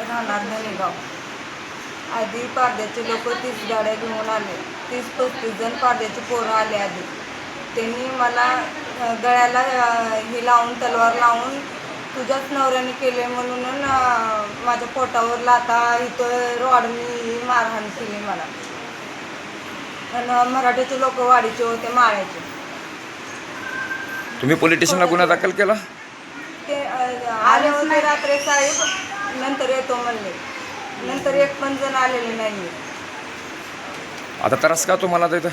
राहणार धनेगाव. आधी पारड्याचे लोक 30 गाड्या घेऊन आले. 30-35 जण पारड्याचे पोरं आले आधी. त्यांनी मला गळ्याला हे लावून तलवार लावून तुझ्याच नवऱ्याने केले म्हणून माझ्या पोटावर लाथा इथं रॉडनी मारहाण केली मला. आणि मराठीचे लोक वाडीचे होते, माळ्याचे. तुम्ही पोलीस स्टेशनला गुन्हा दाखल केला? ते आले होते रात्री साहेब, नंतर येतो म्हणले. नंतर एक पण जण आलेले नाही. आता त्रास का तुम्हाला तिथं?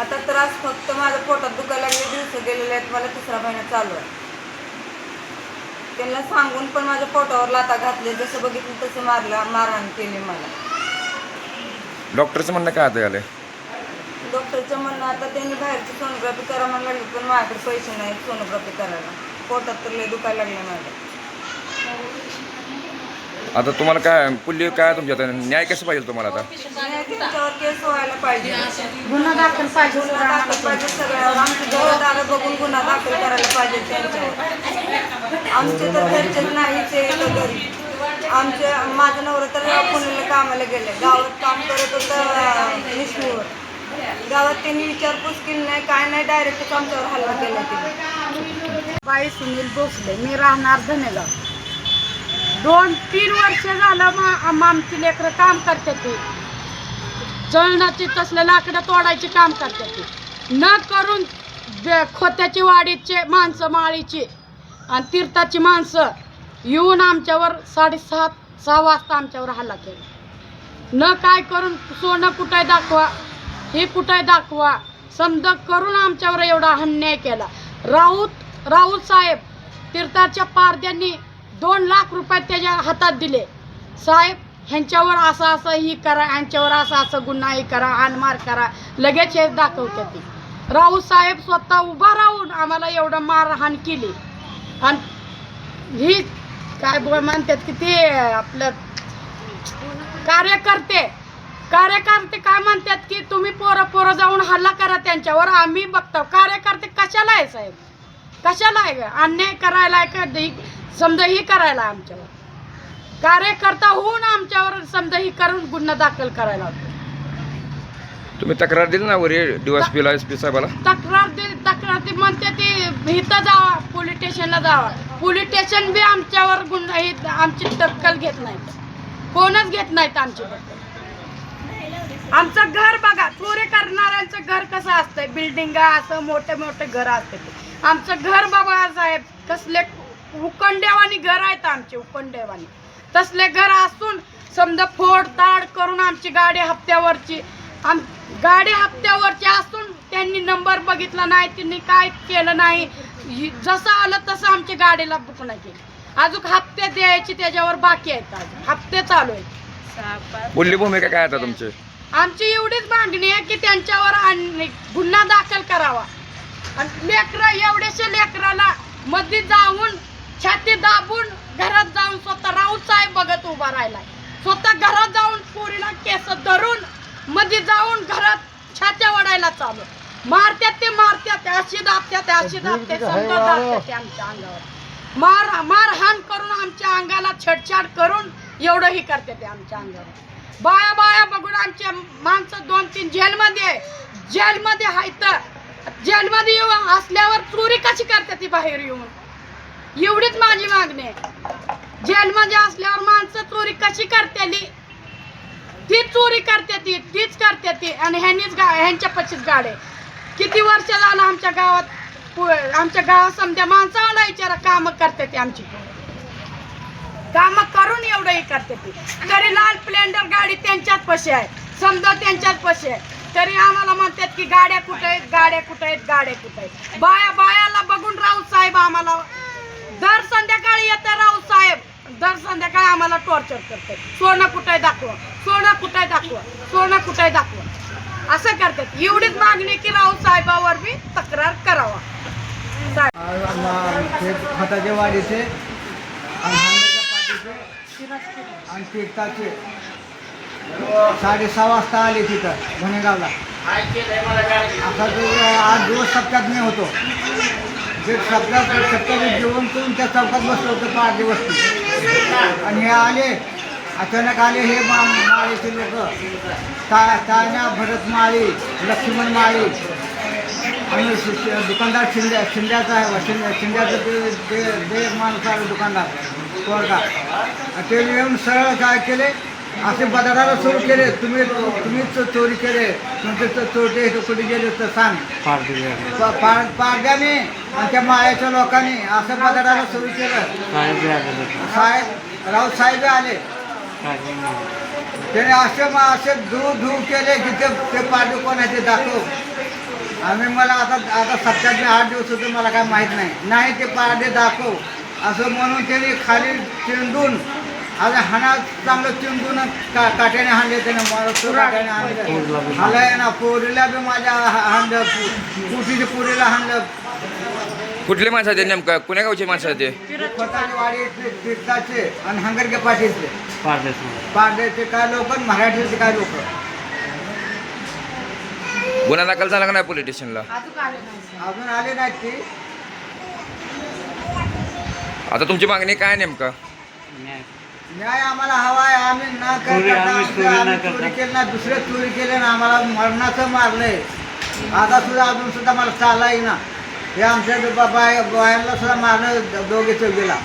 आता त्रास फक्त माझ्या पोटात दुखायला लागले. दिवस गेलेले आहेत, मला 3रा महिना चालू आहे. त्यांना सांगून पण माझ्या पोटावर लाथा घातले. जसं बघितलं तसं मारहाण केली मला. डॉक्टरचं म्हणणं काय आता आलंय? डॉक्टरचं म्हणणं आता त्यांनी बाहेरची सोनोग्राफी करा म्हणायला लागली, पण माझ्याकडे पैसे नाहीत सोनोग्राफी करायला. पोटात तर लय दुखायला लागले माझ्या. आता तुम्हाला काय पुल्ली काय तुमच्या आता न्याय कसं पाहिजे तुम्हाला आता? त्यांच्यावर केस व्हायला पाहिजे, गुन्हा दाखल पाहिजे, सगळ्यावर. आमची घरदार बघून गुन्हा दाखल करायला पाहिजे त्यांच्यावर. आमचे तर घरचेच नाहीच आहे घरी. माझं नवरं तर पुण्याला कामाला गेले. गावात काम करत होतं विष्णूवर. गावात त्यांनी विचारपूस केली नाही, काय नाही, डायरेक्टच आमच्यावर हल्ला केला त्यांनी. बाई सुनील भोसले, मी राहणार धनेगाव. 2-3 वर्ष झालं आमची लेकरं काम करते ते जळणाचे तसले लाकडं तोडायचे काम करते ते. न करून खोत्याची वाडीचे माणसं, माळीची आणि तीर्थाची माणसं येऊन आमच्यावर 6:30 वाजता आमच्यावर हल्ला केला. न काय करून सोनं कुठे दाखवा, हे कुठे दाखवा, समजा करून आमच्यावर एवढा अन्याय केला. राऊत साहेब तीर्थाच्या पारद्यांनी 2 लाख रुपये त्याच्या हातात दिले. साहेब ह्यांच्यावर असं ही करा, ह्यांच्यावर असं गुन्हा ही करा, हाणमार करा, लगेच हे दाखवते ती. राऊत साहेब स्वतः उभा राहून आम्हाला एवढं मारहाण केली. आणि ही काय म्हणतात की ते आपलं कार्यकर्ते काय म्हणतात की तुम्ही पोरं जाऊन हल्ला करा त्यांच्यावर, आम्ही बघतो. कार्यकर्ते कशाला आहे साहेब? कशाला आहे? अन्याय करायला का समजा ही करायला आमच्यावर? कार्यकर्ता होऊन आमच्यावर समजा ही करून गुन्हा दाखल करायला होतो. तुम्ही तक्रार दिली ना वर DSPला, SP साहेबाला? तक्रार ती म्हणते ती इथं जावा, पोलीस स्टेशनला जावा. पोलीस स्टेशन बी आमच्यावर गुन्हा आमची दखल घेत नाहीत, कोणच घेत नाहीत आमची दखल. आमचं घर बघा, चोरी करणाऱ्यांचं घर कसं असतंय, बिल्डिंग असं मोठे घर असते. आमचं घर बघा साहेब, कसले उकंडेवानी घर आहेत आमचे, उकंडेवानी. तसले घर असून समजा फोडताड करून आमची गाडी हप्त्यावरची असून त्यांनी नंबर बघितला नाही, त्यांनी काय केलं नाही. जसं आलं तसं आमच्या गाडीला बुक नाही केली. अजून हप्ते द्यायची त्याच्यावर बाकी आहेत, अजून हप्ते चालू आहेत. पुल्ली भूमिका काय आता तुमची? आमची एवढीच मागणी आहे की त्यांच्यावर गुन्हा दाखल करावा. आणि एवढ्याशा लेकराला मध्ये जाऊन छाती दाबून घरात जाऊन स्वतः राऊत साहेब बघत उभा राहिलाय. स्वतः घरात जाऊन पोरीला केस धरून मध्ये जाऊन घरात छात्या वडायला चालू. मारत्यात, अशी दाबत्यात समजा दाबत्यात आमच्या अंगावर. मारहाण करून आमच्या अंगाला छेडछाड करून एवढंही करते ते आमच्या अंगावर. बाया बघून आमच्या माणसं 2-3 जेलमध्ये आहेत. जेलमध्ये येऊन असल्यावर चोरी कशी करते ती बाहेर येऊन? एवढीच माझी मागणी आहे. जेलमध्ये असल्यावर माणसं चोरी कशी करते? ती चोरी करते, तीच करते ती. आणि ह्यांच्या पशीच गाडे. किती वर्ष झालं आमच्या गावात समजा माणसाला विचारा, कामं करते ती आमची. कामं करून एवढंही करते ती. तरी लाल स्प्लेंडर गाडी त्यांच्याच पशी आहे, समजा त्यांच्याच पशी आहे. तरी आम्हाला म्हणतात की गाड्या कुठे आहेत. बायाला बघून राऊत साहेब आम्हाला दर संध्याकाळी येते. राऊत साहेब दर संध्याकाळी आम्हाला टॉर्चर करते. सोनं कुठे दाखवा असं करतात. एवढीच मागणी की राऊत साहेबावर बी तक्रार करावा. खताचे वाडीचे आणि तीर्थाचे 6:30 वाजता आले तिथं धनेगावला. असा जो 8 दिवस सप्त्यात मी होतो. जे सप्त्यात जेवण करून त्या चौकात बसलो होतो 5 दिवस. आणि हे आले अचानक आले हे माळीचे लोक तान्या भरत माळी, लक्ष्मण माळी आणि दुकानदार शिंद्याचा आहे शिंद्याचं ते एक माणूस आलं दुकानदार पोरगा. ते येऊन सरळ काय केले, असे बदलायला सुरू केले, तुम्हीच चोरी केले, तुमचे चोरटे कुठे गेले तर सांग. पारड्याने आणि त्या माळ्याच्या लोकांनी असं बदलायला सुरू केलं. राऊत साहेब आले, त्याने असे धू केले की ते पारडे कोण आहे ते दाखव. मला आता सप्त्यात 8 दिवस होते, मला काय माहीत नाही ते पारडे दाखव असं म्हणून त्याने खाली चिंडून आता हाणा चांगलं चिंडून काट्याने हाणले, त्याने काट्याने हाणलं. हालाय ना पोरीला बी माझ्या हाणलं, पुटीच्या पोरीला हाणलं. कुठले माणसं आहेत नेमका, कुण्या गावचे माणसं आहेत ते? स्वतःचे वाडी तीर्थाचे आणि हंगरगे पाटीलचे पारड्याचे काय लोक, मराठीचे काय लोक. गुन्हा दाखल झाला का नाही पोलीस स्टेशनला? अजून आले नाहीत ती. आता तुमची मागणी काय नेमका? न्याय आम्हाला हवा आहे. आम्ही चोरी केली ना, दुसरे चोरी केले ना, आम्हाला मरणाचं मारलंय. आता सुद्धा अजून सुद्धा मला चालला ना, हे आमच्या बायांना सुद्धा मारलं दोघे चौघीला.